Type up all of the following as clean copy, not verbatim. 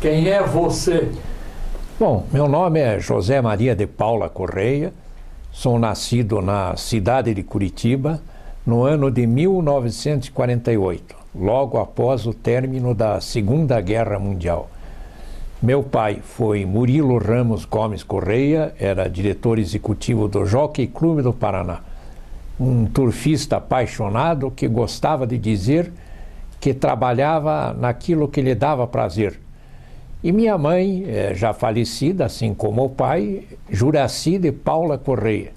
Quem é você? Bom, meu nome é José Maria de Paula Correia, sou nascido na cidade de Curitiba no ano de 1948, logo após o término da Segunda Guerra Mundial. Meu pai foi Murilo Ramos Gomes Correia, era diretor executivo do Jockey Clube do Paraná, um turfista apaixonado que gostava de dizer que trabalhava naquilo que lhe dava prazer. E minha mãe, já falecida, assim como o pai, Juraci de Paula Correia,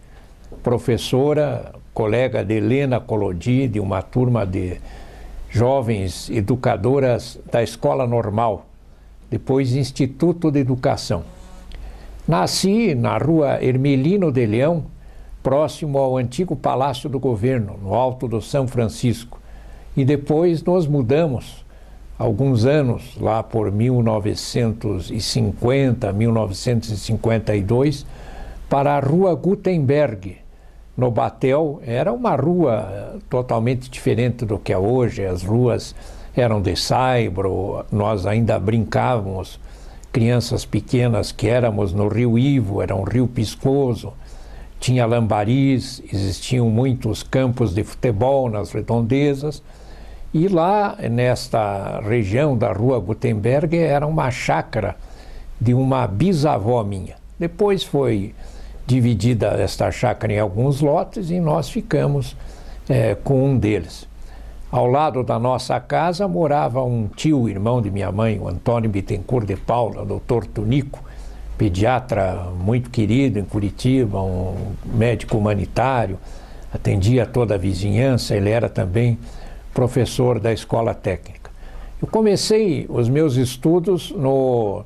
professora, colega de Helena Colodi, de uma turma de jovens educadoras da Escola Normal, depois Instituto de Educação. Nasci na rua Hermelino de Leão, próximo ao antigo Palácio do Governo, no Alto do São Francisco, e depois nos mudamos alguns anos, lá por 1950, 1952, para a Rua Gutenberg, no Batel. Era uma rua totalmente diferente do que é hoje, as ruas eram de saibro, nós ainda brincávamos, crianças pequenas que éramos no Rio Ivo, era um rio piscoso, tinha lambaris, existiam muitos campos de futebol nas redondezas. E lá, nesta região da Rua Gutenberg, era uma chácara de uma bisavó minha. Depois foi dividida esta chácara em alguns lotes e nós ficamos com um deles. Ao lado da nossa casa morava um tio, irmão de minha mãe, o Antônio Bittencourt de Paula, doutor Tunico, pediatra muito querido em Curitiba, um médico humanitário, atendia toda a vizinhança, ele era também professor da escola técnica. Eu comecei os meus estudos no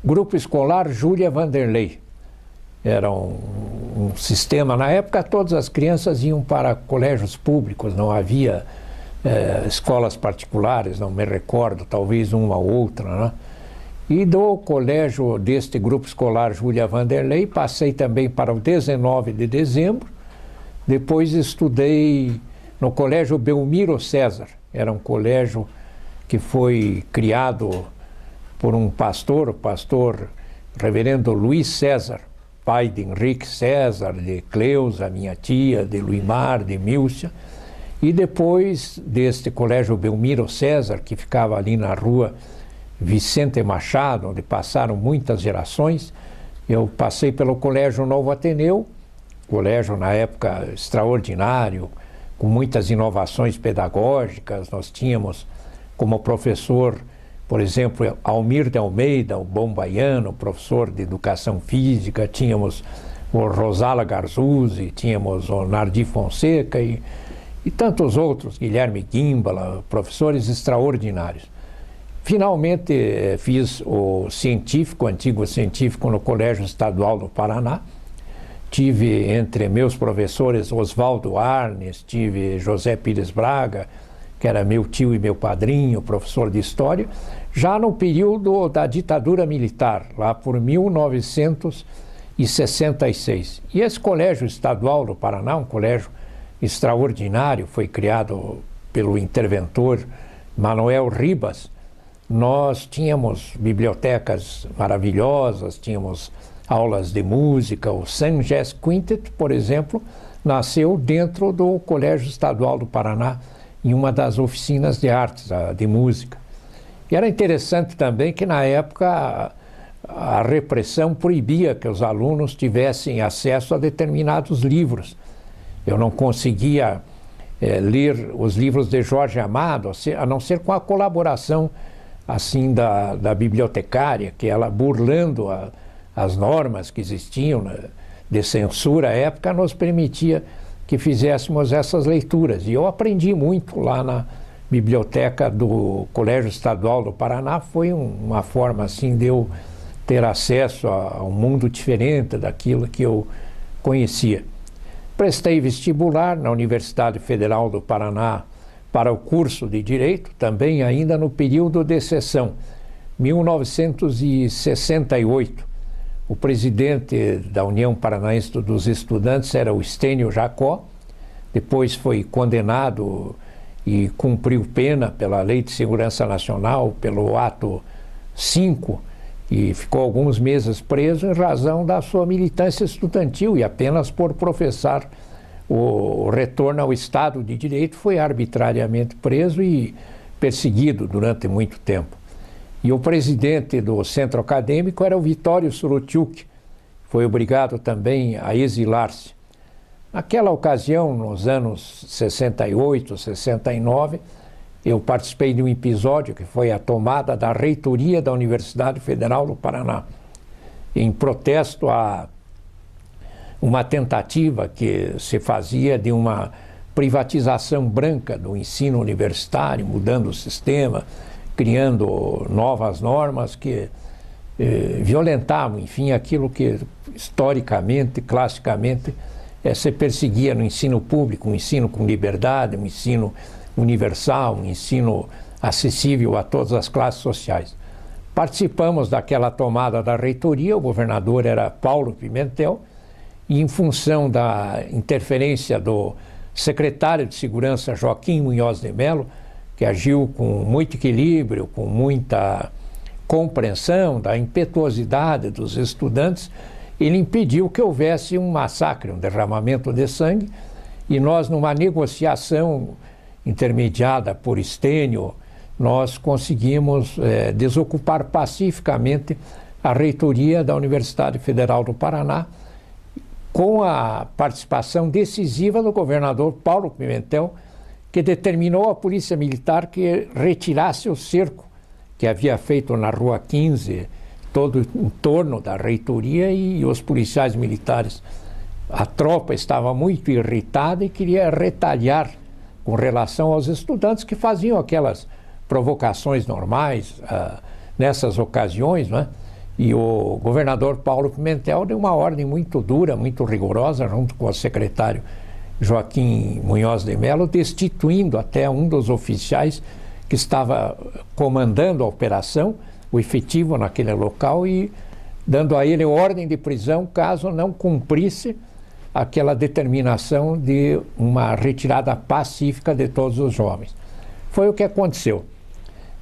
grupo escolar Júlia Vanderlei. Era um sistema, na época todas as crianças iam para colégios públicos, não havia escolas particulares, não me recordo, talvez uma ou outra, né? E do colégio deste grupo escolar Júlia Vanderlei, passei também para o 19 de dezembro, depois estudei no Colégio Belmiro César. Era um colégio que foi criado por um pastor, o pastor reverendo Luiz César, pai de Henrique César, de Cleusa, minha tia, de Luimar, de Milcia. E depois deste Colégio Belmiro César, que ficava ali na rua Vicente Machado, onde passaram muitas gerações, eu passei pelo Colégio Novo Ateneu, colégio na época extraordinário, com muitas inovações pedagógicas. Nós tínhamos como professor, por exemplo, Almir de Almeida, o bom baiano, professor de educação física, tínhamos o Rosala Garzuzzi, tínhamos o Nardi Fonseca e tantos outros, Guilherme Guimbala, professores extraordinários. Finalmente fiz o científico, antigo científico, no Colégio Estadual do Paraná. Tive entre meus professores Oswaldo Arnes, tive José Pires Braga, que era meu tio e meu padrinho, professor de História, já no período da ditadura militar, lá por 1966. E esse Colégio Estadual do Paraná, um colégio extraordinário, foi criado pelo interventor Manuel Ribas. Nós tínhamos bibliotecas maravilhosas, tínhamos aulas de música. O Saint Jazz Quintet, por exemplo, nasceu dentro do Colégio Estadual do Paraná, em uma das oficinas de artes, de música. E era interessante também que, na época, a repressão proibia que os alunos tivessem acesso a determinados livros. Eu não conseguia ler os livros de Jorge Amado, a não ser com a colaboração assim da bibliotecária, que ela, burlando as normas que existiam de censura à época, nos permitia que fizéssemos essas leituras. E eu aprendi muito lá na biblioteca do Colégio Estadual do Paraná. Foi uma forma assim de eu ter acesso a um mundo diferente daquilo que eu conhecia. Prestei vestibular na Universidade Federal do Paraná para o curso de Direito, também ainda no período de sessão, 1968. O presidente da União Paranaense dos Estudantes era o Estênio Jacó, depois foi condenado e cumpriu pena pela Lei de Segurança Nacional, pelo ato 5 e ficou alguns meses preso em razão da sua militância estudantil e apenas por professar o retorno ao Estado de Direito foi arbitrariamente preso e perseguido durante muito tempo. E o presidente do centro acadêmico era o Vitório Surotiuk, foi obrigado também a exilar-se. Naquela ocasião, nos anos 68, 69, eu participei de um episódio que foi a tomada da reitoria da Universidade Federal do Paraná, em protesto a uma tentativa que se fazia de uma privatização branca do ensino universitário, mudando o sistema, criando novas normas que violentavam, enfim, aquilo que historicamente, classicamente, se perseguia no ensino público, um ensino com liberdade, um ensino universal, um ensino acessível a todas as classes sociais. Participamos daquela tomada da reitoria, o governador era Paulo Pimentel, e em função da interferência do secretário de Segurança, Joaquim Munhoz de Mello, que agiu com muito equilíbrio, com muita compreensão da impetuosidade dos estudantes, ele impediu que houvesse um massacre, um derramamento de sangue, e nós, numa negociação intermediada por Stênio, nós conseguimos desocupar pacificamente a reitoria da Universidade Federal do Paraná, com a participação decisiva do governador Paulo Pimentel, que determinou à Polícia Militar que retirasse o cerco que havia feito na Rua 15, todo em torno da reitoria, e os policiais militares. A tropa estava muito irritada e queria retalhar com relação aos estudantes que faziam aquelas provocações normais nessas ocasiões, né? E o governador Paulo Pimentel deu uma ordem muito dura, muito rigorosa, junto com o secretário Joaquim Munhoz de Mello, destituindo até um dos oficiais que estava comandando a operação, o efetivo naquele local, e dando a ele ordem de prisão caso não cumprisse aquela determinação de uma retirada pacífica de todos os jovens. Foi o que aconteceu.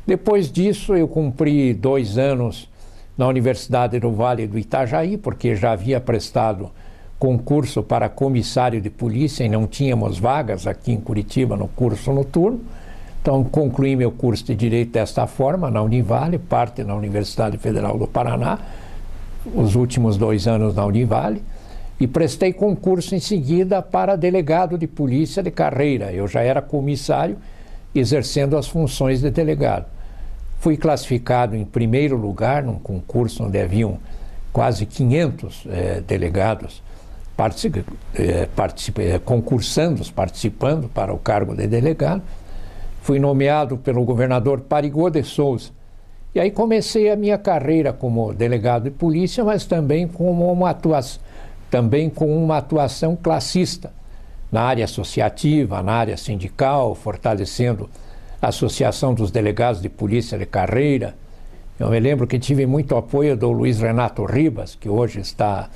Depois disso, eu cumpri 2 anos na Universidade do Vale do Itajaí, porque já havia prestado concurso para comissário de polícia e não tínhamos vagas aqui em Curitiba no curso noturno. Então, concluí meu curso de Direito desta forma, na Univale, parte na Universidade Federal do Paraná, os últimos 2 anos na Univale, e prestei concurso em seguida para delegado de polícia de carreira. Eu já era comissário, exercendo as funções de delegado. Fui classificado em primeiro lugar num concurso onde haviam quase 500 delegados concursandos, participando para o cargo de delegado. Fui nomeado pelo governador Parigot de Souza. E aí comecei a minha carreira como delegado de polícia, mas também com uma atuação classista, na área associativa, na área sindical, fortalecendo a Associação dos Delegados de Polícia de Carreira. Eu me lembro que tive muito apoio do Luiz Renato Ribas, que hoje está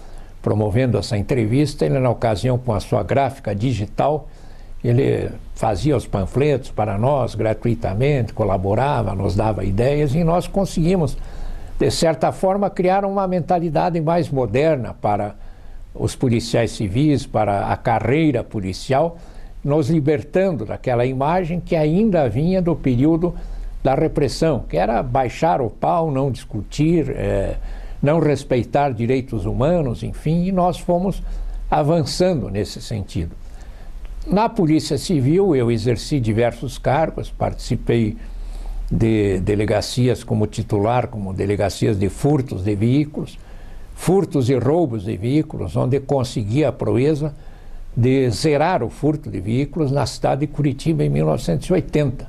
promovendo essa entrevista. Ele, na ocasião, com a sua gráfica digital, ele fazia os panfletos para nós gratuitamente, colaborava, nos dava ideias, e nós conseguimos, de certa forma, criar uma mentalidade mais moderna para os policiais civis, para a carreira policial, nos libertando daquela imagem que ainda vinha do período da repressão, que era baixar o pau, não discutir, não respeitar direitos humanos, enfim, e nós fomos avançando nesse sentido. Na Polícia Civil eu exerci diversos cargos, participei de delegacias como titular, como delegacias de furtos de veículos, furtos e roubos de veículos, onde consegui a proeza de zerar o furto de veículos na cidade de Curitiba em 1980.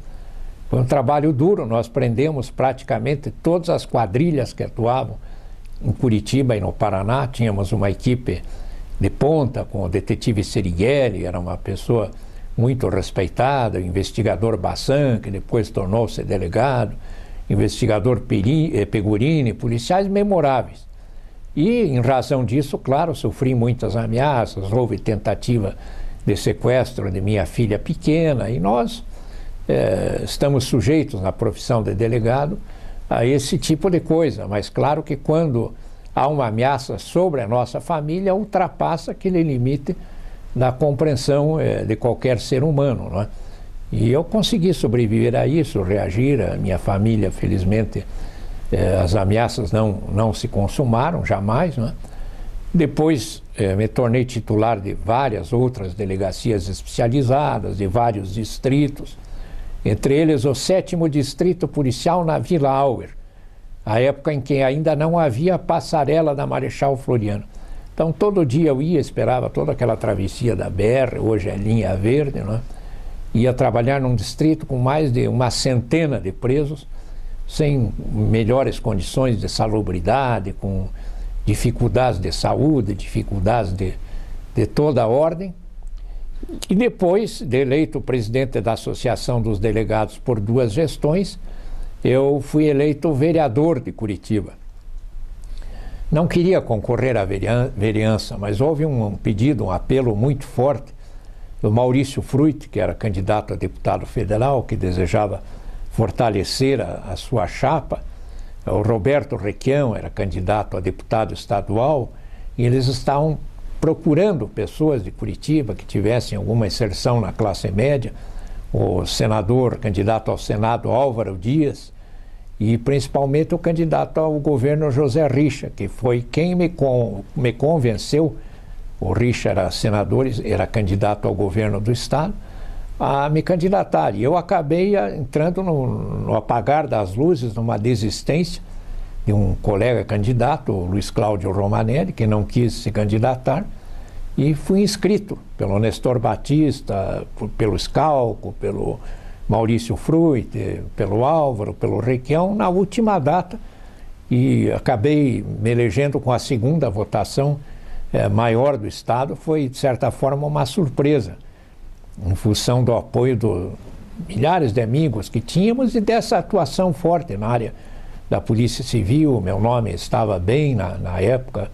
Foi um trabalho duro, nós prendemos praticamente todas as quadrilhas que atuavam em Curitiba e no Paraná. Tínhamos uma equipe de ponta com o detetive Serighelli, era uma pessoa muito respeitada, o investigador Bassan, que depois tornou-se delegado, investigador Pegorini, policiais memoráveis. E, em razão disso, claro, sofri muitas ameaças, houve tentativa de sequestro de minha filha pequena, e nós estamos sujeitos, na profissão de delegado, a esse tipo de coisa. Mas claro que quando há uma ameaça sobre a nossa família, ultrapassa aquele limite da compreensão de qualquer ser humano, não é? E eu consegui sobreviver a isso, reagir. A minha família, felizmente, as ameaças não se consumaram, jamais, não é? Depois me tornei titular de várias outras delegacias especializadas, de vários distritos, entre eles o 7º Distrito Policial na Vila Auer, a época em que ainda não havia passarela da Marechal Floriano. Então todo dia eu ia, esperava toda aquela travessia da BR, hoje é linha verde, não é? Ia trabalhar num distrito com mais de uma centena de presos, sem melhores condições de salubridade, com dificuldades de saúde, dificuldades de toda a ordem. E depois, de eleito presidente da Associação dos Delegados por 2 gestões, eu fui eleito vereador de Curitiba. Não queria concorrer à vereança, mas houve um pedido, um apelo muito forte do Maurício Fruit, que era candidato a deputado federal, que desejava fortalecer a sua chapa. O Roberto Requião era candidato a deputado estadual, e eles estavam procurando pessoas de Curitiba que tivessem alguma inserção na classe média. O senador, candidato ao Senado, Álvaro Dias, e principalmente o candidato ao governo José Richa, que foi quem me convenceu. O Richa era senador, era candidato ao governo do estado, a me candidatar. E eu acabei entrando no apagar das luzes, numa desistência de um colega candidato, o Luiz Cláudio Romanelli, que não quis se candidatar, e fui inscrito pelo Nestor Batista, pelo Scalco, pelo Maurício Fruit, pelo Álvaro, pelo Requião, na última data, e acabei me elegendo com a 2ª votação maior do estado. Foi, de certa forma, uma surpresa, em função do apoio de milhares de amigos que tínhamos e dessa atuação forte na área da Polícia Civil. Meu nome estava bem na época.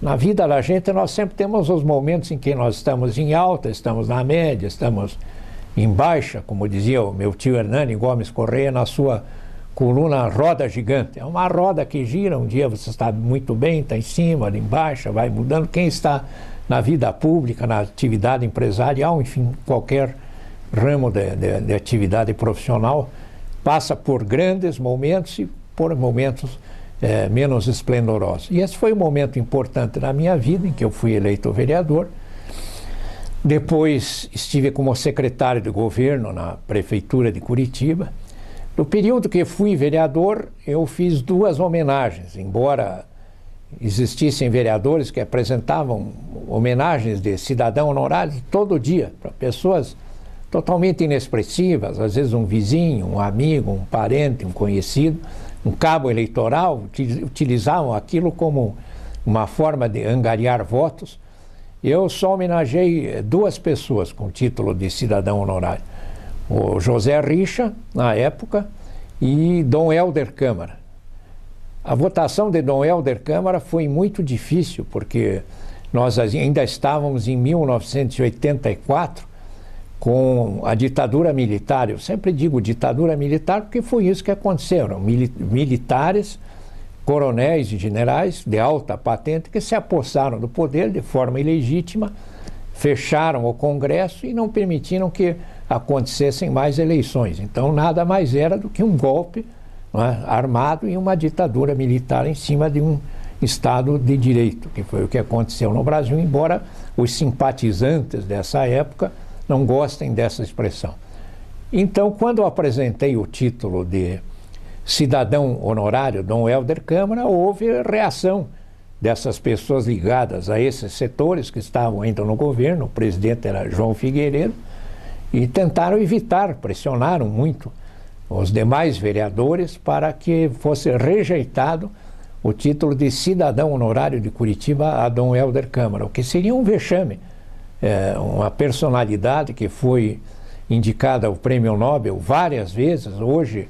Na vida da gente, nós sempre temos os momentos em que nós estamos em alta, estamos na média, estamos em baixa, como dizia o meu tio Hernani Gomes Correia na sua coluna Roda Gigante. É uma roda que gira, um dia você está muito bem, está em cima, em baixa, vai mudando. Quem está na vida pública, na atividade empresarial, enfim, qualquer ramo de atividade profissional, passa por grandes momentos e por momentos menos esplendorosos. E esse foi um momento importante na minha vida, em que eu fui eleito vereador. Depois estive como secretário de governo na prefeitura de Curitiba. No período que fui vereador, eu fiz 2 homenagens, embora existissem vereadores que apresentavam homenagens de cidadão honorário todo dia, para pessoas totalmente inexpressivas, às vezes um vizinho, um amigo, um parente, um conhecido, um cabo eleitoral, utilizavam aquilo como uma forma de angariar votos. Eu só homenageei 2 pessoas com título de cidadão honorário. O José Richa, na época, e Dom Helder Câmara. A votação de Dom Helder Câmara foi muito difícil, porque nós ainda estávamos em 1984 com a ditadura militar. Eu sempre digo ditadura militar porque foi isso que aconteceu. Militares, coronéis e generais de alta patente que se apossaram do poder de forma ilegítima, fecharam o Congresso e não permitiram que acontecessem mais eleições. Então nada mais era do que um golpe, não é, armado, e uma ditadura militar em cima de um Estado de Direito, que foi o que aconteceu no Brasil, embora os simpatizantes dessa época não gostem dessa expressão. Então, quando eu apresentei o título de cidadão honorário Dom Helder Câmara, houve reação dessas pessoas ligadas a esses setores que estavam ainda no governo. O presidente era João Figueiredo, e tentaram evitar, pressionaram muito os demais vereadores para que fosse rejeitado o título de cidadão honorário de Curitiba a Dom Helder Câmara, o que seria um vexame. Uma personalidade que foi indicada ao Prêmio Nobel várias vezes, hoje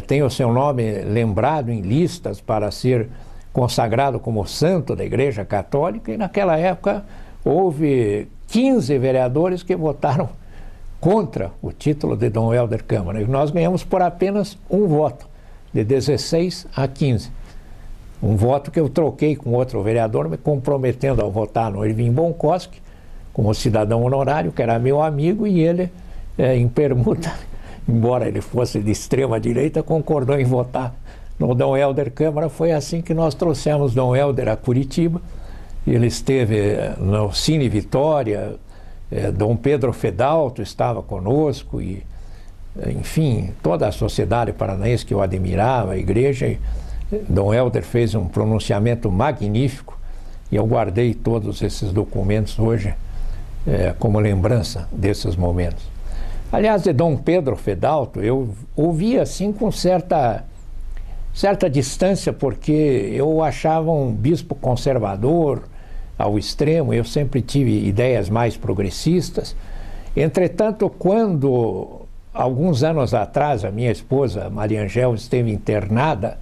tem o seu nome lembrado em listas para ser consagrado como santo da Igreja Católica, e naquela época houve 15 vereadores que votaram contra o título de Dom Helder Câmara, e nós ganhamos por apenas um voto. de 16 a 15. Um voto que eu troquei com outro vereador, me comprometendo a votar no Ervin Bonkoski, como cidadão honorário, que era meu amigo, e ele, em permuta, embora ele fosse de extrema direita, concordou em votar no Dom Helder Câmara. Foi assim que nós trouxemos Dom Helder a Curitiba. Ele esteve no Cine Vitória, Dom Pedro Fedalto estava conosco, e, enfim, toda a sociedade paranaense que eu admirava, a igreja. E Dom Helder fez um pronunciamento magnífico, e eu guardei todos esses documentos hoje como lembrança desses momentos. Aliás, de Dom Pedro Fedalto, eu ouvi assim com certa distância, porque eu achava um bispo conservador ao extremo. Eu sempre tive ideias mais progressistas. Entretanto, quando, alguns anos atrás, a minha esposa, Maria Angel, esteve internada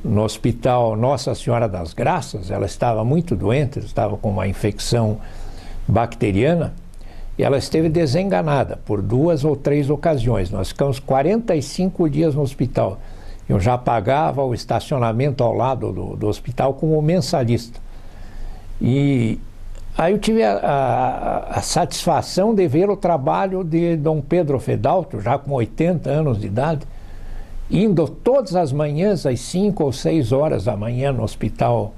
no Hospital Nossa Senhora das Graças, ela estava muito doente, estava com uma infecção bacteriana, e ela esteve desenganada por 2 ou 3 ocasiões. Nós ficamos 45 dias no hospital. Eu já pagava o estacionamento ao lado do hospital como mensalista. E aí eu tive a satisfação de ver o trabalho de Dom Pedro Fedalto, já com 80 anos de idade, indo todas as manhãs, às 5 ou 6 horas da manhã, no Hospital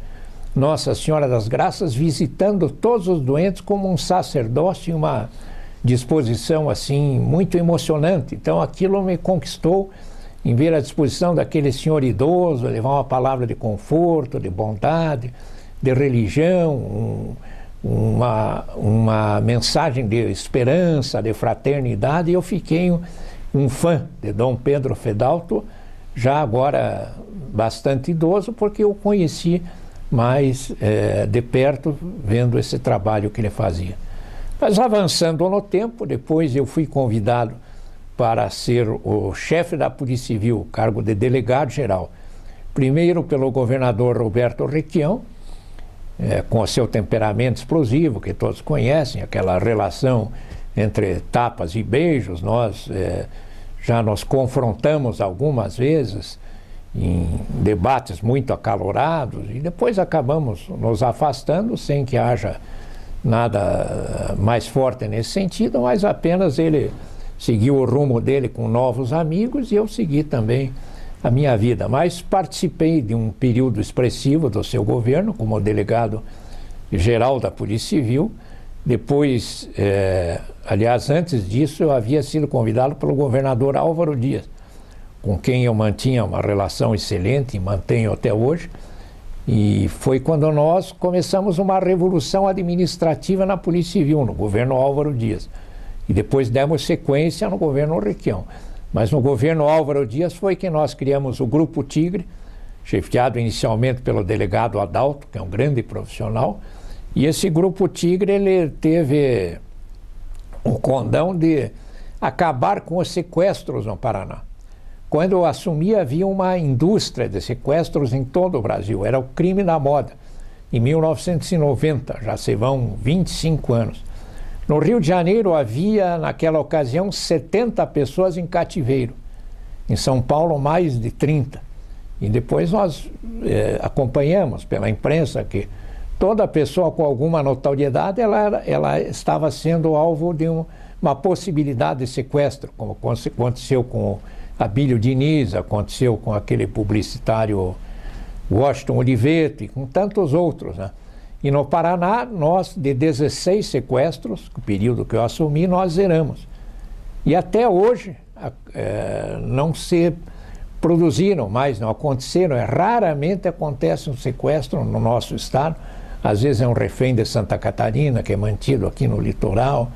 Nossa Senhora das Graças, visitando todos os doentes como um sacerdócio, e uma disposição assim muito emocionante. Então aquilo me conquistou, em ver a disposição daquele senhor idoso, levar uma palavra de conforto, de bondade, de religião, uma mensagem de esperança, de fraternidade. E eu fiquei um fã de Dom Pedro Fedalto, já agora bastante idoso, porque eu conheci mais de perto, vendo esse trabalho que ele fazia. Mas avançando no tempo, depois eu fui convidado para ser o chefe da Polícia Civil, cargo de delegado-geral. Primeiro pelo governador Roberto Requião, com o seu temperamento explosivo, que todos conhecem, aquela relação entre tapas e beijos. Nós já nos confrontamos algumas vezes em debates muito acalorados, e depois acabamos nos afastando sem que haja nada mais forte nesse sentido, mas apenas ele seguiu o rumo dele com novos amigos, e eu segui também a minha vida. Mas participei de um período expressivo do seu governo como delegado-geral da Polícia Civil. Depois, aliás, antes disso, eu havia sido convidado pelo governador Álvaro Dias, com quem eu mantinha uma relação excelente e mantenho até hoje. E foi quando nós começamos uma revolução administrativa na Polícia Civil, no governo Álvaro Dias. E depois demos sequência no governo Requião. Mas no governo Álvaro Dias foi que nós criamos o Grupo Tigre, chefiado inicialmente pelo delegado Adalto, que é um grande profissional. E esse Grupo Tigre, ele teve o condão de acabar com os sequestros no Paraná. Quando eu assumi, havia uma indústria de sequestros em todo o Brasil. Era o crime da moda. Em 1990, já se vão 25 anos. No Rio de Janeiro havia, naquela ocasião, 70 pessoas em cativeiro. Em São Paulo, mais de 30. E depois nós acompanhamos pela imprensa que toda pessoa com alguma notoriedade, ela estava sendo alvo de uma possibilidade de sequestro, como aconteceu com Abílio Diniz, aconteceu com aquele publicitário Washington Oliveto e com tantos outros, né? E no Paraná, nós, de 16 sequestros, o período que eu assumi, nós zeramos. E até hoje não se produziram mais, não aconteceram. Raramente acontece um sequestro no nosso estado. Às vezes é um refém de Santa Catarina, que é mantido aqui no litoral.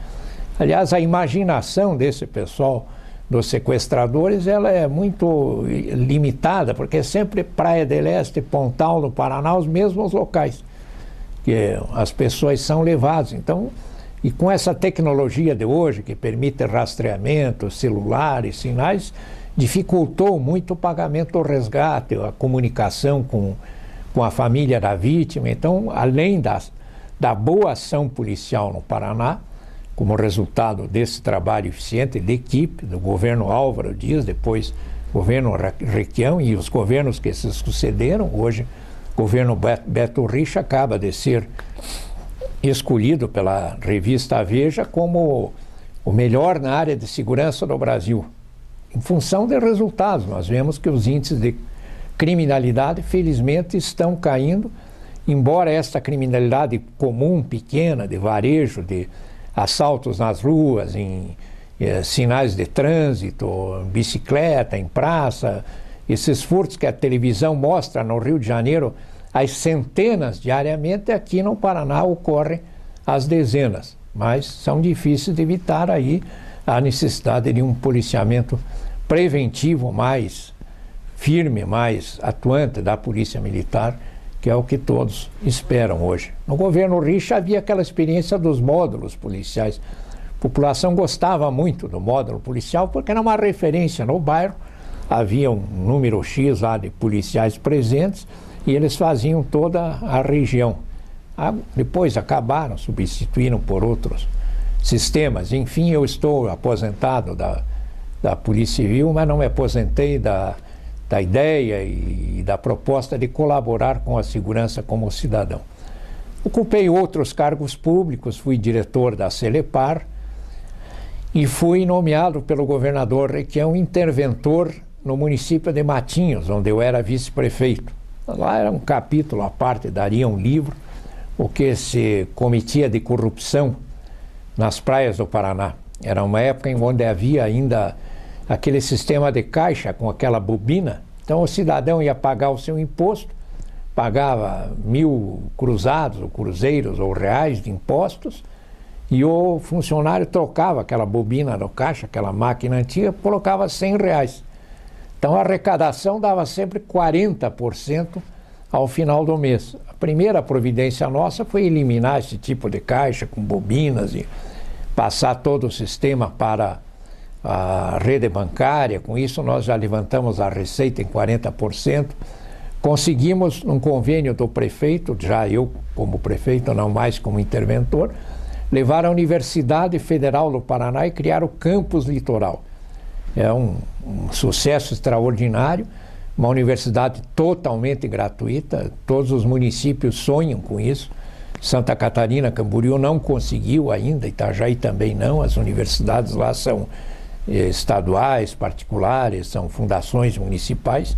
Aliás, a imaginação desse pessoal, dos sequestradores, ela é muito limitada, porque é sempre Praia de Leste, Pontal, no Paraná, os mesmos locais que as pessoas são levadas. Então, e com essa tecnologia de hoje, que permite rastreamento, celulares, sinais, dificultou muito o pagamento do resgate, a comunicação com a família da vítima. Então, além da boa ação policial no Paraná, como resultado desse trabalho eficiente de equipe do governo Álvaro Dias, depois governo Requião e os governos que se sucederam. Hoje, o governo Beto Richa acaba de ser escolhido pela revista Veja como o melhor na área de segurança do Brasil. Em função de resultados, nós vemos que os índices de criminalidade, felizmente, estão caindo, embora esta criminalidade comum, pequena, de varejo, de assaltos nas ruas, em sinais de trânsito, em bicicleta, em praça, esses furtos que a televisão mostra no Rio de Janeiro, as centenas diariamente, aqui no Paraná ocorrem as dezenas, mas são difíceis de evitar. Aí a necessidade de um policiamento preventivo mais firme, mais atuante da Polícia Militar, que é o que todos esperam hoje. No governo Richa havia aquela experiência dos módulos policiais. A população gostava muito do módulo policial porque era uma referência no bairro, havia um número X lá de policiais presentes e eles faziam toda a região. Depois acabaram, substituíram por outros sistemas. Enfim, eu estou aposentado da Polícia Civil, mas não me aposentei da ideia e da proposta de colaborar com a segurança como cidadão. Ocupei outros cargos públicos, fui diretor da Celepar e fui nomeado pelo governador Requião interventor no município de Matinhos, onde eu era vice-prefeito. Lá era um capítulo à parte, daria um livro, o que se cometia de corrupção nas praias do Paraná. Era uma época em onde havia ainda aquele sistema de caixa com aquela bobina. Então o cidadão ia pagar o seu imposto, pagava 1.000 cruzados, ou cruzeiros, ou reais de impostos, e o funcionário trocava aquela bobina do caixa, aquela máquina antiga, colocava 100 reais. Então a arrecadação dava sempre 40% ao final do mês. A primeira providência nossa foi eliminar esse tipo de caixa com bobinas e passar todo o sistema para a rede bancária. Com isso nós já levantamos a receita em 40%. Conseguimos, num convênio do prefeito, já eu como prefeito, não mais como interventor, levar a Universidade Federal do Paraná e criar o Campus Litoral. É um sucesso extraordinário, uma universidade totalmente gratuita, todos os municípios sonham com isso. Santa Catarina, Camboriú não conseguiu ainda, Itajaí também não, as universidades lá são estaduais, particulares, são fundações municipais,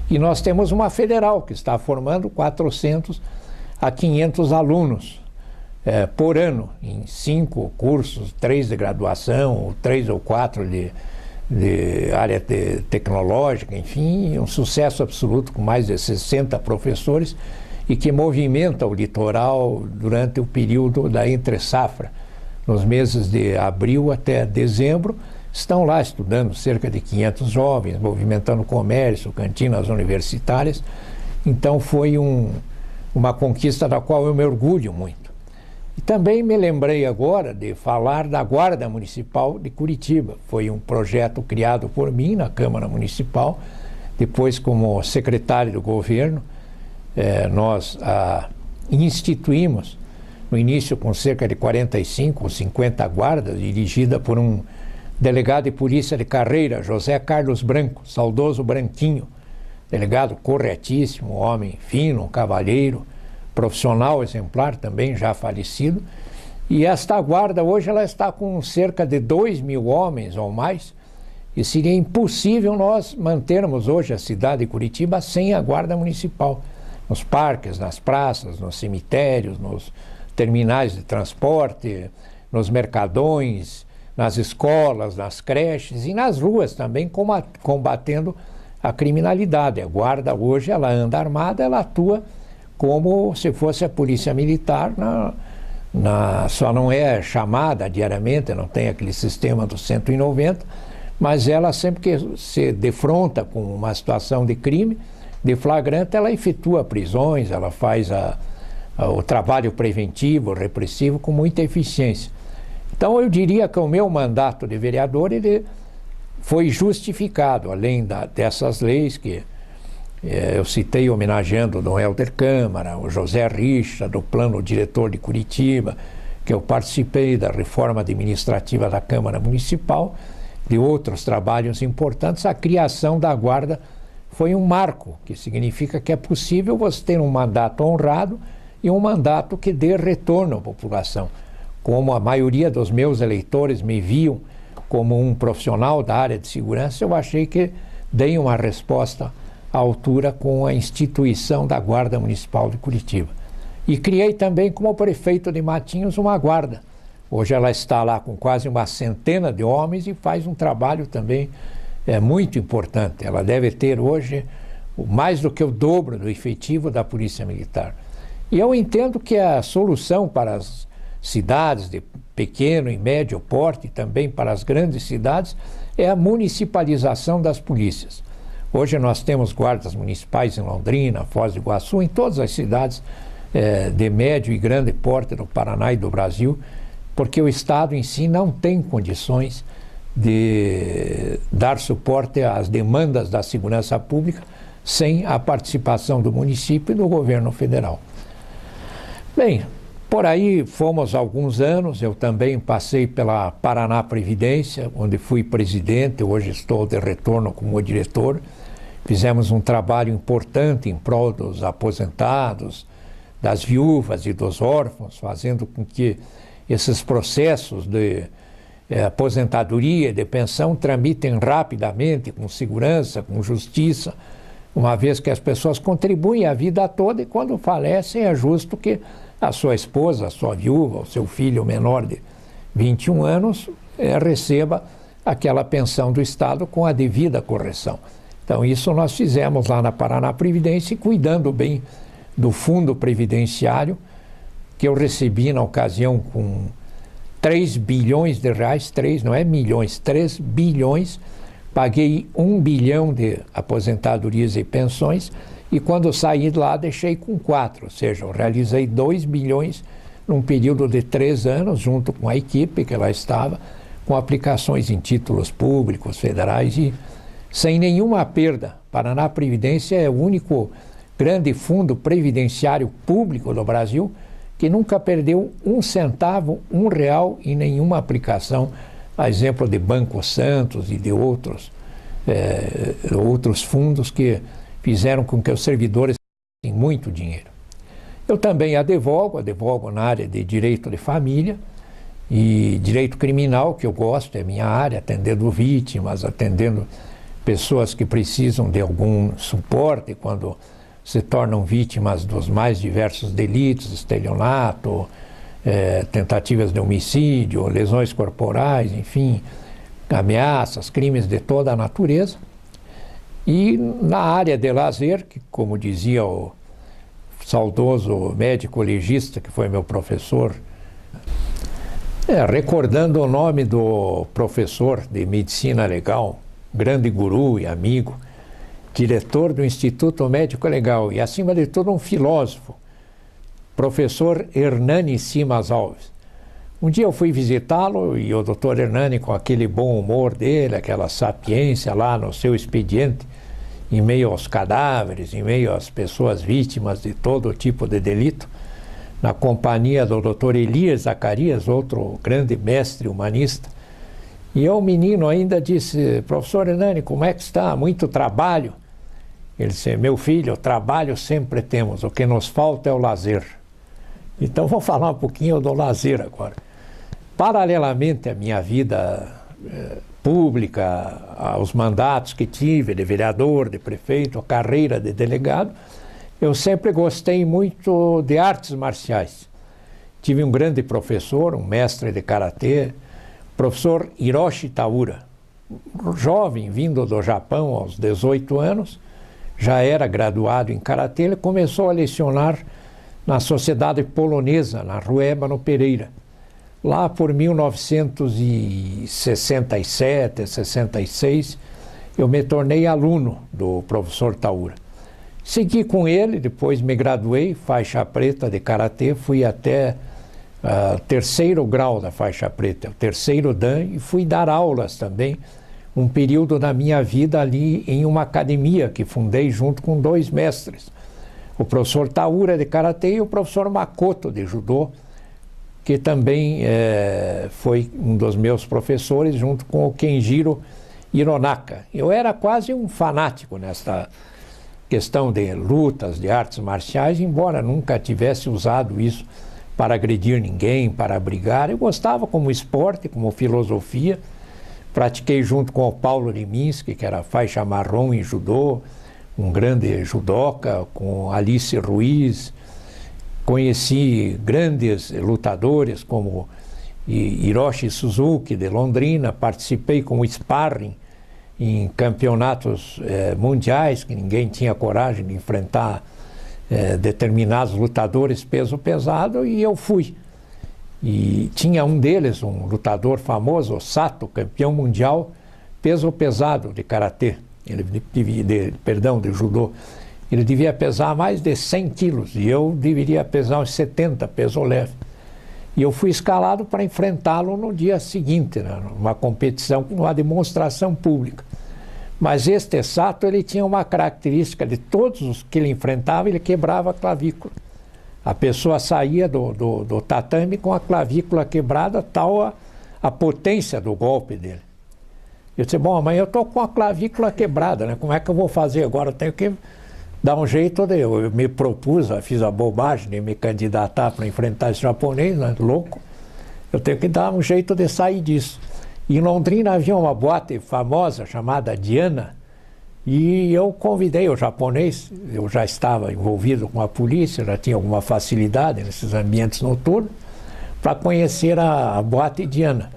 e nós temos uma federal que está formando 400 a 500 alunos por ano, em 5 cursos, 3 de graduação, ou 3 ou 4 de área tecnológica, enfim, um sucesso absoluto com mais de 60 professores e que movimenta o litoral durante o período da entre-safra. Nos meses de abril até dezembro, estão lá estudando cerca de 500 jovens, movimentando comércio, cantinas universitárias. Então foi uma conquista da qual eu me orgulho muito. E também me lembrei agora de falar da Guarda Municipal de Curitiba. Foi um projeto criado por mim na Câmara Municipal. Depois, como secretário do governo, nós instituímos, no início com cerca de 45 ou 50 guardas, dirigida por um delegado de polícia de carreira, José Carlos Branco, saudoso Branquinho, delegado corretíssimo, homem fino, cavalheiro, profissional exemplar, também já falecido. E esta guarda hoje ela está com cerca de 2.000 homens ou mais, e seria impossível nós mantermos hoje a cidade de Curitiba sem a guarda municipal. Nos parques, nas praças, nos cemitérios, nos terminais de transporte, nos mercadões, nas escolas, nas creches e nas ruas também, combatendo a criminalidade. A guarda hoje ela anda armada, ela atua como se fosse a polícia militar, só não é chamada diariamente, não tem aquele sistema do 190, mas ela sempre que se defronta com uma situação de crime, de flagrante, ela efetua prisões, ela faz o trabalho preventivo, repressivo com muita eficiência. Então eu diria que o meu mandato de vereador ele foi justificado, além dessas leis que eu citei homenageando o Dom Helder Câmara, o José Richa, do Plano Diretor de Curitiba, que eu participei da reforma administrativa da Câmara Municipal. de outros trabalhos importantes, a criação da Guarda foi um marco, que significa que é possível você ter um mandato honrado e um mandato que dê retorno à população. Como a maioria dos meus eleitores me viam como um profissional da área de segurança, eu achei que dei uma resposta à altura com a instituição da Guarda Municipal de Curitiba. E criei também, como prefeito de Matinhos, uma guarda. Hoje ela está lá com quase uma centena de homens e faz um trabalho também muito importante. Ela deve ter hoje mais do que o dobro do efetivo da Polícia Militar. E eu entendo que a solução para as cidades de pequeno e médio porte, também para as grandes cidades, é a municipalização das polícias. Hoje nós temos guardas municipais em Londrina, Foz do Iguaçu, em todas as cidades de médio e grande porte do Paraná e do Brasil, porque o Estado em si não tem condições de dar suporte às demandas da segurança pública sem a participação do município e do governo federal. Bem, por aí fomos alguns anos, eu também passei pela Paraná Previdência, onde fui presidente, hoje estou de retorno como diretor. Fizemos um trabalho importante em prol dos aposentados, das viúvas e dos órfãos, fazendo com que esses processos de aposentadoria e de pensão tramitem rapidamente, com segurança, com justiça, uma vez que as pessoas contribuem a vida toda e quando falecem é justo que a sua esposa, a sua viúva, o seu filho menor de 21 anos receba aquela pensão do Estado com a devida correção. Então isso nós fizemos lá na Paraná Previdência, cuidando bem do fundo previdenciário, que eu recebi na ocasião com 3 bilhões de reais, 3 não é milhões, 3 bilhões, paguei 1 bilhão de aposentadorias e pensões, e quando saí de lá deixei com 4, ou seja, eu realizei 2 bilhões num período de 3 anos, junto com a equipe que lá estava, com aplicações em títulos públicos, federais e sem nenhuma perda. Paraná Previdência é o único grande fundo previdenciário público do Brasil que nunca perdeu um centavo, R$1 em nenhuma aplicação, a exemplo de Banco Santos e de outros fundos que fizeram com que os servidores tivessem muito dinheiro. Eu também advogo na área de direito de família e direito criminal, que eu gosto, é minha área, atendendo vítimas, atendendo pessoas que precisam de algum suporte quando se tornam vítimas dos mais diversos delitos, estelionato, tentativas de homicídio, lesões corporais, enfim, ameaças, crimes de toda a natureza. E na área de lazer, que como dizia o saudoso médico legista que foi meu professor, recordando o nome do professor de medicina legal, grande guru e amigo, diretor do Instituto Médico Legal e, acima de tudo, um filósofo, professor Hernani Simas Alves. Um dia eu fui visitá-lo e o doutor Hernani, com aquele bom humor dele, aquela sapiência lá no seu expediente, em meio aos cadáveres, em meio às pessoas vítimas de todo tipo de delito, na companhia do doutor Elias Zacarias, outro grande mestre humanista. E eu, menino, ainda disse: professor Hernani, como é que está? Muito trabalho? Ele disse: meu filho, trabalho sempre temos, o que nos falta é o lazer. Então vou falar um pouquinho do lazer agora. Paralelamente à minha vida pública, aos mandatos que tive de vereador, de prefeito, a carreira de delegado, eu sempre gostei muito de artes marciais. Tive um grande professor, um mestre de karatê, professor Hiroshi Taura, jovem, vindo do Japão aos 18 anos, já era graduado em karatê. Ele começou a lecionar na Sociedade Polonesa, na Rua Ébano Pereira. Lá por 1967, 66, eu me tornei aluno do professor Taura. Segui com ele, depois me graduei, faixa preta de karatê, fui até terceiro grau da faixa preta, o terceiro dan, e fui dar aulas também, um período da minha vida ali em uma academia que fundei junto com 2 mestres, o professor Taura de karatê e o professor Makoto de judô, que também foi um dos meus professores, junto com o Kenjiro Hironaka. Eu era quase um fanático nesta questão de lutas, de artes marciais, embora nunca tivesse usado isso para agredir ninguém, para brigar. Eu gostava como esporte, como filosofia. Pratiquei junto com o Paulo Liminski, que era faixa marrom em judô, um grande judoca, com Alice Ruiz. Conheci grandes lutadores como Hiroshi Suzuki, de Londrina. Participei como sparring em campeonatos mundiais, que ninguém tinha coragem de enfrentar determinados lutadores peso pesado, e eu fui. E tinha um deles, um lutador famoso, Sato, campeão mundial peso pesado de karatê, de judô. Ele devia pesar mais de 100 quilos e eu deveria pesar uns 70, peso leve. E eu fui escalado para enfrentá-lo no dia seguinte, né, numa competição, numa demonstração pública. Mas este Sato, ele tinha uma característica: de todos os que ele enfrentava, ele quebrava a clavícula. A pessoa saía do tatame com a clavícula quebrada, tal a potência do golpe dele. Eu disse: bom, amanhã eu estou com a clavícula quebrada, né? Como é que eu vou fazer agora? Eu tenho que dar um jeito. Eu me propus, fiz a bobagem de me candidatar para enfrentar esse japonês, né? Louco. Eu tenho que dar um jeito de sair disso. Em Londrina havia uma boate famosa chamada Diana, e eu convidei o japonês. Eu já estava envolvido com a polícia, já tinha alguma facilidade nesses ambientes noturnos, para conhecer a boate Diana.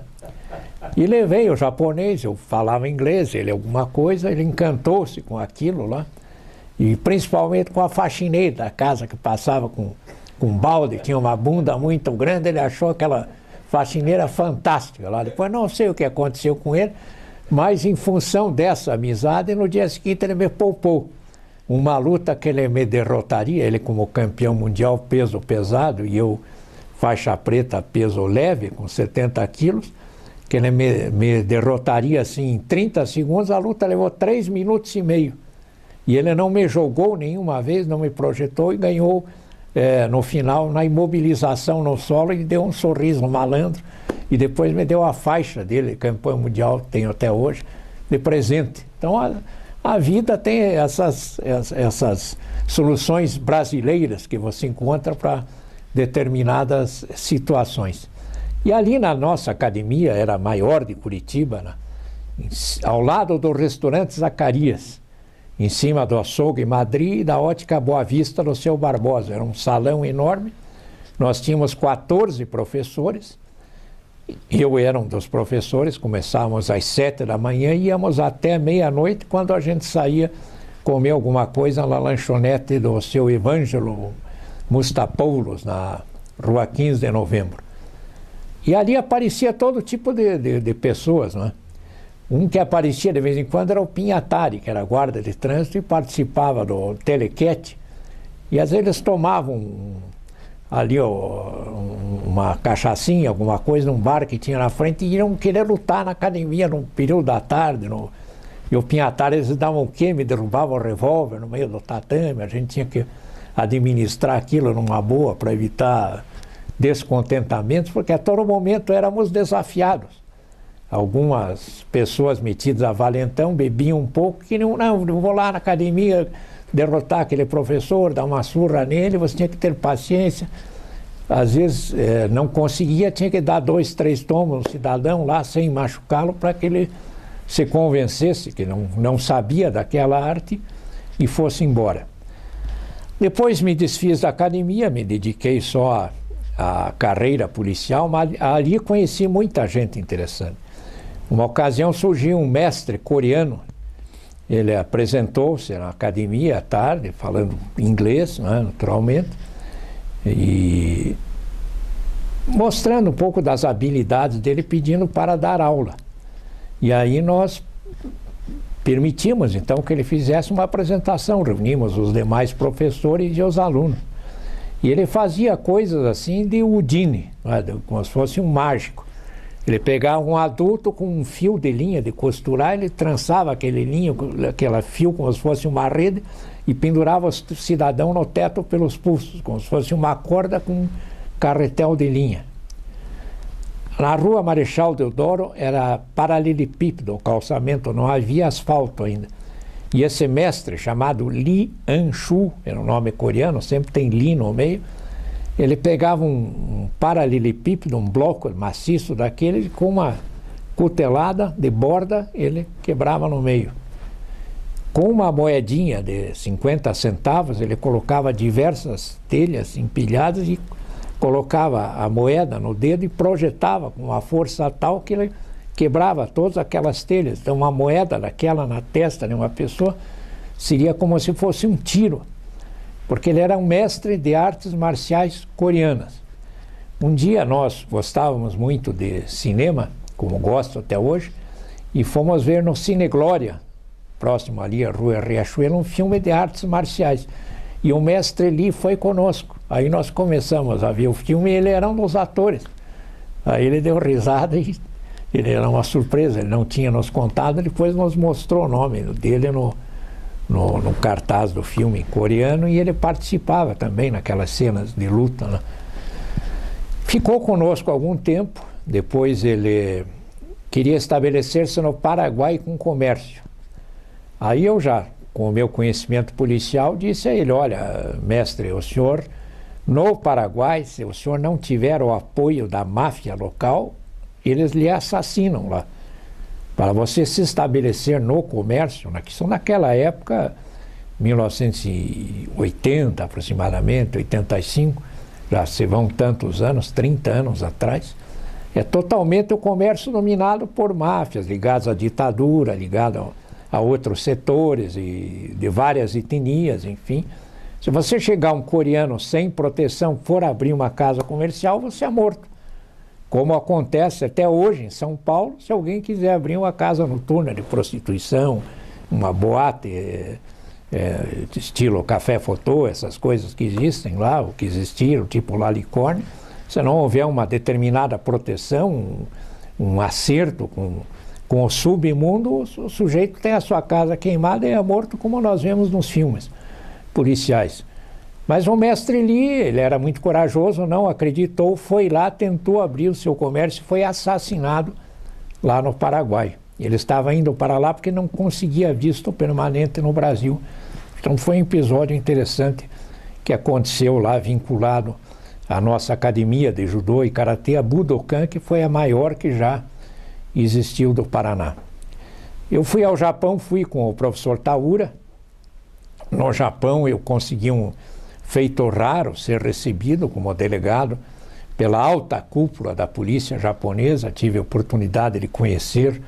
E levei o japonês, eu falava inglês, ele alguma coisa, ele encantou-se com aquilo lá, e principalmente com a faxineira da casa, que passava com um balde, tinha uma bunda muito grande. Ele achou aquela faxineira fantástica lá. Depois não sei o que aconteceu com ele, mas em função dessa amizade, no dia seguinte ele me poupou uma luta que ele me derrotaria, ele como campeão mundial peso pesado e eu faixa preta peso leve, com 70 quilos, que ele me derrotaria assim em 30 segundos. A luta levou 3 minutos e meio. E ele não me jogou nenhuma vez, não me projetou, e ganhou no final, na imobilização no solo, e deu um sorriso malandro. E depois me deu a faixa dele, campeão mundial, que tenho até hoje, de presente. Então a vida tem essas soluções brasileiras que você encontra para determinadas situações. E ali na nossa academia, era a maior de Curitiba, né? Ao lado do restaurante Zacarias, em cima do açougue Madrid e da ótica Boa Vista do Seu Barbosa. Era um salão enorme. Nós tínhamos 14 professores. Eu era um dos professores. Começávamos às 7 da manhã e íamos até meia-noite, quando a gente saía comer alguma coisa na lanchonete do seu Evângelo Mustapoulos, na Rua 15 de Novembro. E ali aparecia todo tipo de pessoas, né? Um que aparecia de vez em quando era o Pinhatari, que era guarda de trânsito e participava do telequete. E às vezes eles tomavam ali uma cachaçinha, alguma coisa, num bar que tinha na frente, e iam querer lutar na academia no período da tarde. E o Pinhatari, eles davam o quê? Me derrubavam o revólver no meio do tatame. A gente tinha que administrar aquilo numa boa para evitar descontentamentos, porque a todo momento éramos desafiados. Algumas pessoas metidas a valentão bebiam um pouco, que não, eu vou lá na academia derrotar aquele professor, dar uma surra nele. Você tinha que ter paciência. Às vezes não conseguia, tinha que dar 2, 3 tomos no cidadão lá, sem machucá-lo, para que ele se convencesse que não sabia daquela arte e fosse embora. Depois me desfiz da academia, me dediquei só à carreira policial, mas ali conheci muita gente interessante. Uma ocasião surgiu um mestre coreano. Ele apresentou-se na academia à tarde, falando inglês, né, naturalmente, e mostrando um pouco das habilidades dele, pedindo para dar aula. E aí nós permitimos, então, que ele fizesse uma apresentação, reunimos os demais professores e os alunos. E ele fazia coisas assim de Houdini, né, como se fosse um mágico. Ele pegava um adulto com um fio de linha de costurar, ele trançava aquele fio como se fosse uma rede e pendurava o cidadão no teto pelos pulsos, como se fosse uma corda com um carretel de linha. Na rua Marechal Deodoro era paralelepípedo o calçamento, não havia asfalto ainda. E esse mestre, chamado Lee An-shu, era um nome coreano, sempre tem Lee no meio, ele pegava um paralelepípedo, um bloco maciço daquele, com uma cutelada de borda, ele quebrava no meio. Com uma moedinha de 50 centavos, ele colocava diversas telhas empilhadas e colocava a moeda no dedo e projetava com uma força tal que ele quebrava todas aquelas telhas. Então, uma moeda daquela na testa de uma pessoa seria como se fosse um tiro, porque ele era um mestre de artes marciais coreanas. Um dia nós gostávamos muito de cinema, como gosto até hoje, e fomos ver no Cine Glória, próximo ali à Rua Riachuelo, um filme de artes marciais. E o mestre Lee foi conosco. Aí nós começamos a ver o filme e ele era um dos atores. Aí ele deu risada e ele era uma surpresa, ele não tinha nos contado, depois nos mostrou o nome dele no cartaz do filme coreano e ele participava também naquelas cenas de luta, né? Ficou conosco algum tempo, depois ele queria estabelecer-se no Paraguai com comércio. Aí eu já, com o meu conhecimento policial, disse a ele: olha, mestre, o senhor, no Paraguai, se o senhor não tiver o apoio da máfia local, eles lhe assassinam lá. Para você se estabelecer no comércio, naquela época, 1980 aproximadamente, 85, já se vão tantos anos, 30 anos atrás, é totalmente o comércio dominado por máfias, ligadas à ditadura, ligado a outros setores e de várias etnias, enfim. Se você chegar um coreano sem proteção, for abrir uma casa comercial, você é morto. Como acontece até hoje em São Paulo, se alguém quiser abrir uma casa noturna de prostituição, uma boate estilo café fotô, essas coisas que existem lá, ou que existiram, tipo Lalicórnio, se não houver uma determinada proteção, um acerto com o submundo, o sujeito tem a sua casa queimada e é morto, como nós vemos nos filmes policiais. Mas o mestre Lee, ele era muito corajoso, não acreditou, foi lá, tentou abrir o seu comércio e foi assassinado lá no Paraguai. Ele estava indo para lá porque não conseguia visto permanente no Brasil. Então foi um episódio interessante que aconteceu lá, vinculado à nossa academia de judô e karatê, a Budokan, que foi a maior que já existiu do Paraná. Eu fui ao Japão, fui com o professor Taura. No Japão eu consegui um feito raro, ser recebido como delegado pela alta cúpula da polícia japonesa. Tive a oportunidade de conhecer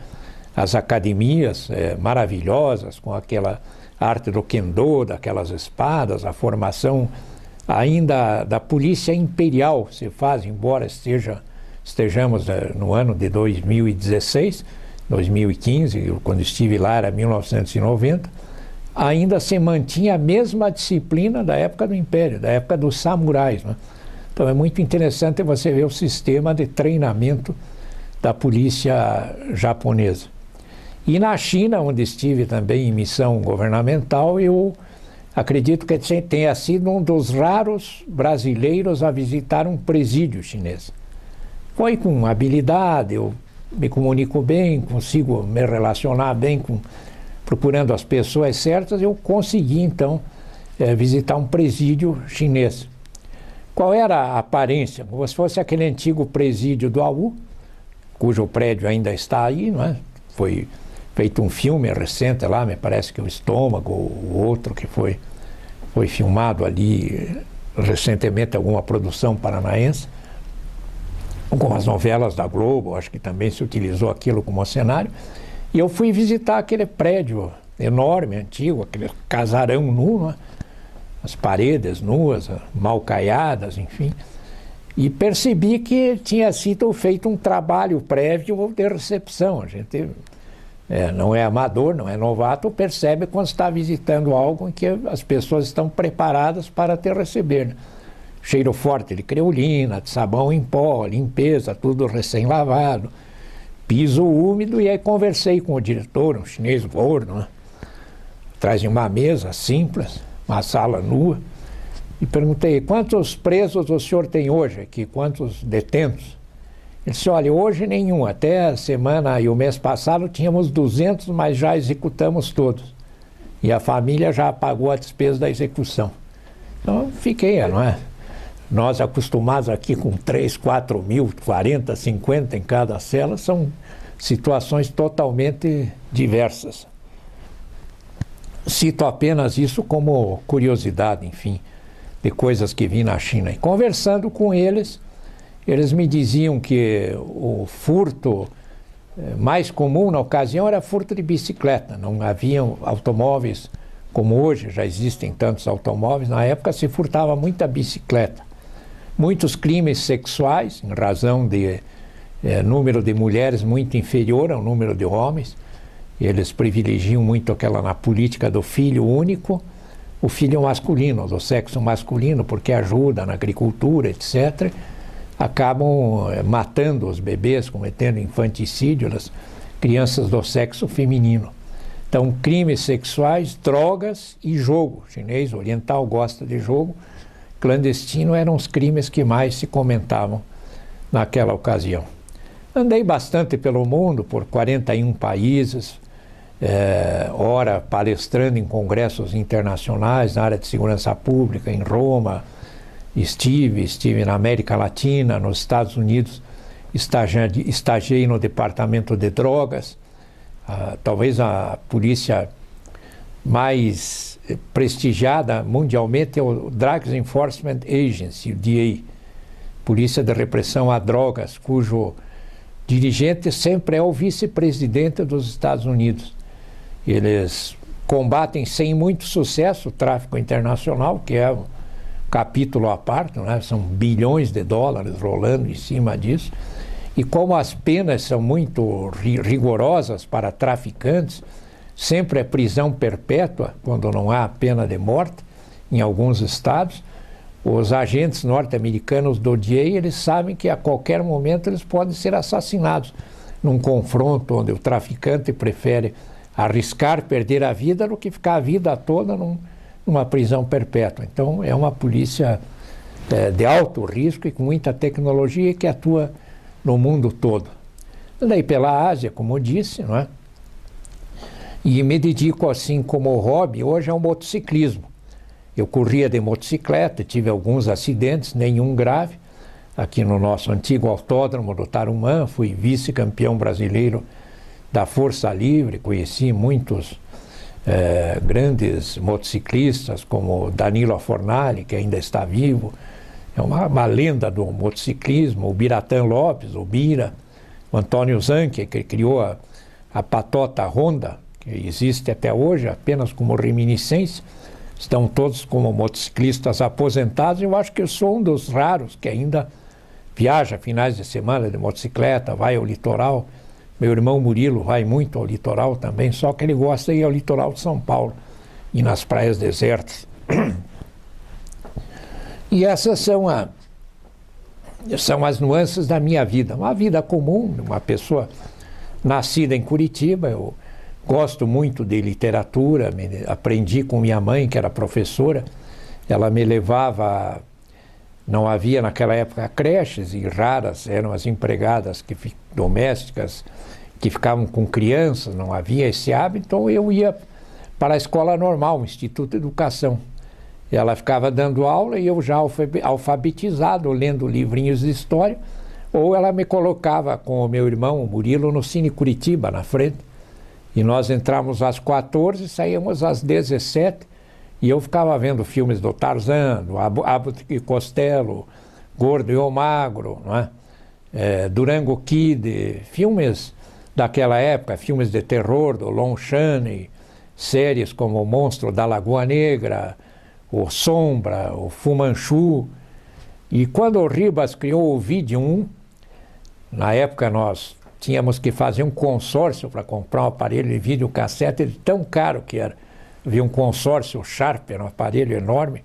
as academias maravilhosas, com aquela arte do kendo, daquelas espadas, a formação ainda da polícia imperial se faz, embora estejamos no ano de 2016, 2015, quando estive lá era 1990, ainda se mantinha a mesma disciplina da época do Império, da época dos samurais, né? Então é muito interessante você ver o sistema de treinamento da polícia japonesa. E na China, onde estive também em missão governamental, eu acredito que tenha sido um dos raros brasileiros a visitar um presídio chinês. Foi com habilidade, eu me comunico bem, consigo me relacionar bem procurando as pessoas certas, eu consegui então visitar um presídio chinês. Qual era a aparência? Como se fosse aquele antigo presídio do AU, cujo prédio ainda está aí, não é? Foi feito um filme recente lá, me parece que o Estômago, o outro que foi filmado ali recentemente, alguma produção paranaense, com as novelas da Globo, acho que também se utilizou aquilo como cenário. E eu fui visitar aquele prédio enorme, antigo, aquele casarão nu, né? As paredes nuas, mal caiadas, enfim. E percebi que tinha sido feito um trabalho prévio de recepção. A gente não é amador, não é novato, percebe quando está visitando algo em que as pessoas estão preparadas para te receber, né? Cheiro forte de creolina, de sabão em pó, limpeza, tudo recém-lavado, piso úmido. E aí conversei com o diretor, um chinês gordo, né? Atrás de uma mesa simples, uma sala nua, e perguntei: quantos presos o senhor tem hoje aqui, quantos detentos? Ele disse, olha, hoje nenhum, até a semana e o mês passado tínhamos 200, mas já executamos todos. E a família já pagou a despesa da execução. Então, fiquei, não é? Nós acostumados aqui com 3, 4 mil, 40, 50 em cada cela, são situações totalmente diversas. Cito apenas isso como curiosidade, enfim, de coisas que vi na China. E conversando com eles, eles me diziam que o furto mais comum na ocasião era furto de bicicleta. Não haviam automóveis como hoje, já existem tantos automóveis. Na época se furtava muita bicicleta. Muitos crimes sexuais, em razão de número de mulheres muito inferior ao número de homens. Eles privilegiam muito aquela na política do filho único, o filho masculino, do sexo masculino, porque ajuda na agricultura, etc. Acabam matando os bebês, cometendo infanticídio, as crianças do sexo feminino. Então, crimes sexuais, drogas e jogo. O chinês oriental gosta de jogo. Clandestino eram os crimes que mais se comentavam naquela ocasião. Andei bastante pelo mundo, por 41 países, ora palestrando em congressos internacionais na área de segurança pública, em Roma, estive na América Latina, nos Estados Unidos, estagiei no Departamento de Drogas, talvez a polícia mais prestigiada mundialmente é o Drugs Enforcement Agency, o DEA, Polícia de Repressão a Drogas, cujo dirigente sempre é o vice-presidente dos Estados Unidos. Eles combatem sem muito sucesso o tráfico internacional, que é um capítulo à parte, né? São bilhões de dólares rolando em cima disso. E como as penas são muito rigorosas para traficantes, sempre é prisão perpétua, quando não há pena de morte, em alguns estados, os agentes norte-americanos do DEA, eles sabem que a qualquer momento eles podem ser assassinados num confronto onde o traficante prefere arriscar perder a vida do que ficar a vida toda numa prisão perpétua. Então é uma polícia de alto risco e com muita tecnologia que atua no mundo todo. Andei pela Ásia, como eu disse, não é? E me dedico assim como hobby hoje ao motociclismo. Eu corria de motocicleta, tive alguns acidentes, nenhum grave, aqui no nosso antigo autódromo do Tarumã, fui vice-campeão brasileiro da Força Livre, conheci muitos grandes motociclistas, como Danilo Fornali, que ainda está vivo, é uma lenda do motociclismo, o Biratã Lopes, o Bira, o Antônio Zanchi, que criou a patota Honda, que existe até hoje apenas como reminiscência. Estão todos como motociclistas aposentados. Eu acho que eu sou um dos raros que ainda viaja finais de semana de motocicleta, vai ao litoral. Meu irmão Murilo vai muito ao litoral também, só que ele gosta de ir ao litoral de São Paulo e nas praias desertas. E essas são as nuances da minha vida. Uma vida comum, uma pessoa nascida em Curitiba. Eu gosto muito de literatura, aprendi com minha mãe, que era professora. Ela me levava, não havia naquela época creches, e raras eram as empregadas domésticas que ficavam com crianças, não havia esse hábito, então eu ia para a escola normal, o Instituto de Educação. Ela ficava dando aula e eu já alfabetizado, lendo livrinhos de história, ou ela me colocava com o meu irmão, o Murilo, no Cine Curitiba, na frente. E nós entramos às 14 e saímos às 17, e eu ficava vendo filmes do Tarzan, do Abbott e Costello, Gordo e o Magro, não é? Durango Kid, filmes daquela época, filmes de terror do Lon Chaney, séries como O Monstro da Lagoa Negra, o Sombra, o Fu Manchu. E quando o Ribas criou o Vídeo 1, na época nós tínhamos que fazer um consórcio para comprar um aparelho de videocassete, tão caro que era. Havia um consórcio Sharp, era um aparelho enorme,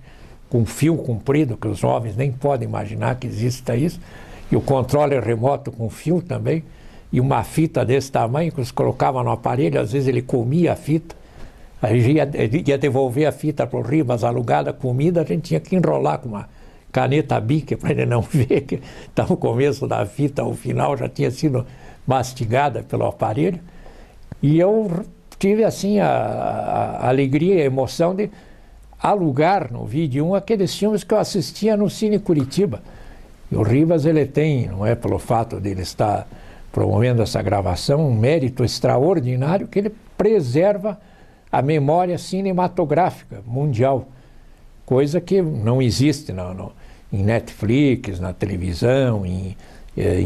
com fio comprido, que os jovens nem podem imaginar que exista isso, e o controle remoto com fio também, e uma fita desse tamanho que eles colocavam no aparelho, às vezes ele comia a fita, aí ia devolver a fita para o Ribas, alugada comida, a gente tinha que enrolar com uma caneta Bic para ele não ver que está no começo da fita, o final já tinha sido mastigada pelo aparelho. E eu tive assim a alegria e a emoção de alugar no Vídeo 1 aqueles filmes que eu assistia no Cine Curitiba. E o Rivas, ele tem, não é pelo fato de ele estar promovendo essa gravação, um mérito extraordinário que ele preserva a memória cinematográfica mundial, coisa que não existe em Netflix, na televisão, em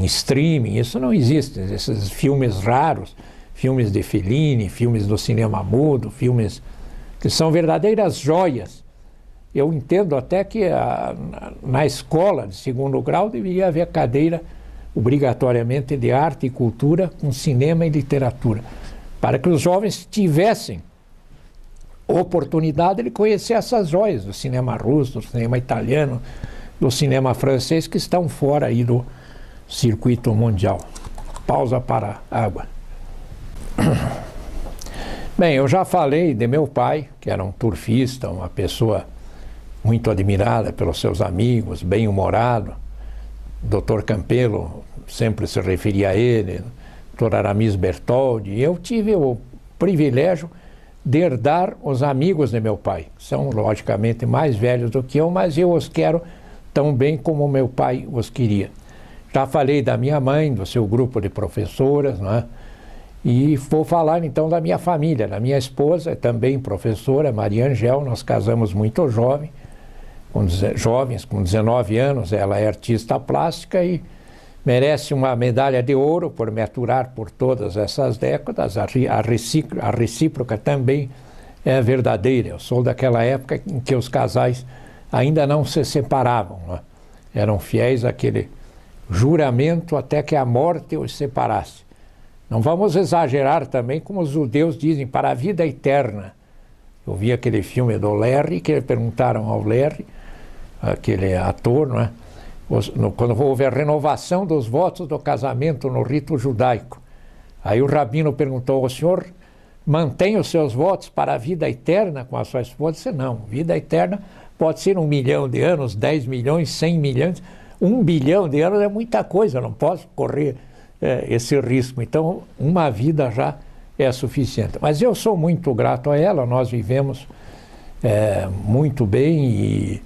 streaming, isso não existe. Esses filmes raros, filmes de Fellini, filmes do cinema mudo, filmes que são verdadeiras joias. Eu entendo até que na escola de segundo grau deveria haver cadeira obrigatoriamente de arte e cultura com cinema e literatura, para que os jovens tivessem oportunidade de conhecer essas joias do cinema russo, do cinema italiano, do cinema francês, que estão fora aí do circuito mundial. Pausa para água. Bem, eu já falei de meu pai, que era um turfista, uma pessoa muito admirada pelos seus amigos, bem-humorado. Dr. Campelo sempre se referia a ele, Dr. Aramis Bertoldi. Eu tive o privilégio de herdar os amigos de meu pai. São, logicamente, mais velhos do que eu, mas eu os quero tão bem como meu pai os queria. Já falei da minha mãe, do seu grupo de professoras, não é? E vou falar então da minha família, da minha esposa, também professora, Maria Angel. Nós casamos muito jovens, com 19 anos. Ela é artista plástica e merece uma medalha de ouro por me aturar por todas essas décadas. A recíproca também é verdadeira. Eu sou daquela época em que os casais ainda não se separavam, não é? Eram fiéis àquele juramento até que a morte os separasse. Não vamos exagerar também, como os judeus dizem, para a vida eterna. Eu vi aquele filme do Larry, que perguntaram ao Larry, aquele ator, não é? Quando houve a renovação dos votos do casamento no rito judaico. Aí o rabino perguntou: o senhor mantém os seus votos para a vida eterna com a sua esposa? Eu disse: não, vida eterna pode ser 1 milhão de anos, 10 milhões, 100 milhões. 1 bilhão de anos é muita coisa, eu não posso correr esse risco. Então, uma vida já é suficiente. Mas eu sou muito grato a ela, nós vivemos muito bem, e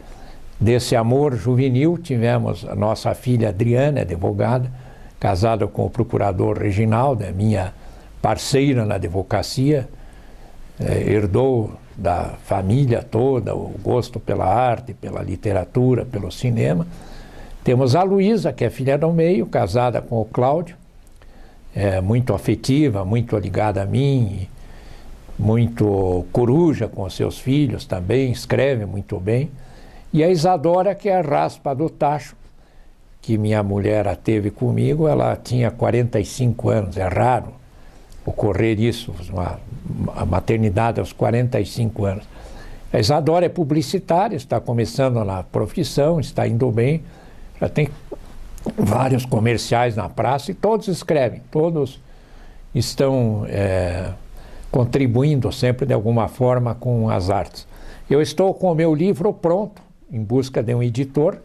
desse amor juvenil tivemos a nossa filha Adriana, advogada, casada com o procurador Reginaldo, minha parceira na advocacia, herdou da família toda o gosto pela arte, pela literatura, pelo cinema. Temos a Luísa, que é filha do meio, casada com o Cláudio, muito afetiva, muito ligada a mim, muito coruja com os seus filhos também, escreve muito bem. E a Isadora, que é a raspa do tacho, que minha mulher a teve comigo, ela tinha 45 anos, é raro ocorrer isso, a maternidade aos 45 anos. A Isadora é publicitária, está começando na profissão, está indo bem, já tem vários comerciais na praça e todos escrevem, todos estão contribuindo sempre de alguma forma com as artes. Eu estou com o meu livro pronto, em busca de um editor.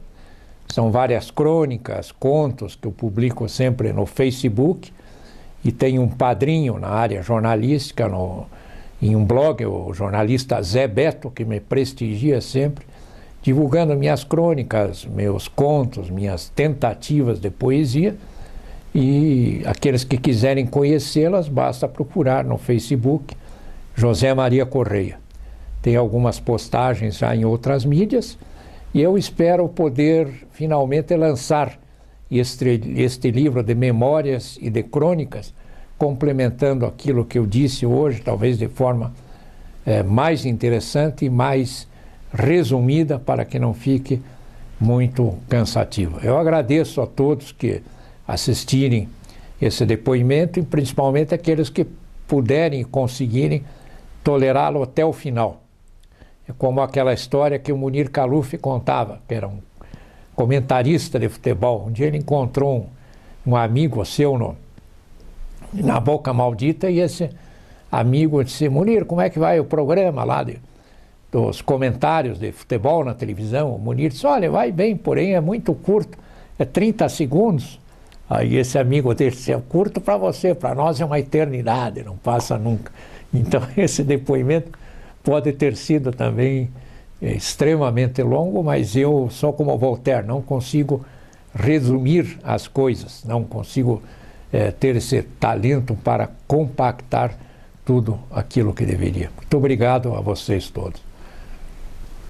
São várias crônicas, contos que eu publico sempre no Facebook, e tenho um padrinho na área jornalística, em um blog, o jornalista Zé Beto, que me prestigia sempre, divulgando minhas crônicas, meus contos, minhas tentativas de poesia. E aqueles que quiserem conhecê-las, basta procurar no Facebook José Maria Correia. Tem algumas postagens já em outras mídias, e eu espero poder finalmente lançar este livro de memórias e de crônicas, complementando aquilo que eu disse hoje, talvez de forma mais interessante e mais resumida, para que não fique muito cansativo. Eu agradeço a todos que assistirem esse depoimento, e principalmente aqueles que puderem e conseguirem tolerá-lo até o final. É como aquela história que o Munir Khaluf contava, que era um comentarista de futebol. Um dia ele encontrou um amigo seu na Boca Maldita, e esse amigo disse: Munir, como é que vai o programa lá dos comentários de futebol na televisão, o Munir disse, olha, vai bem, porém é muito curto, é 30 segundos. Aí esse amigo dele disse, é curto para você, para nós é uma eternidade, não passa nunca. Então esse depoimento pode ter sido também extremamente longo, mas eu sou como Voltaire, não consigo resumir as coisas, não consigo ter esse talento para compactar tudo aquilo que deveria. Muito obrigado a vocês todos.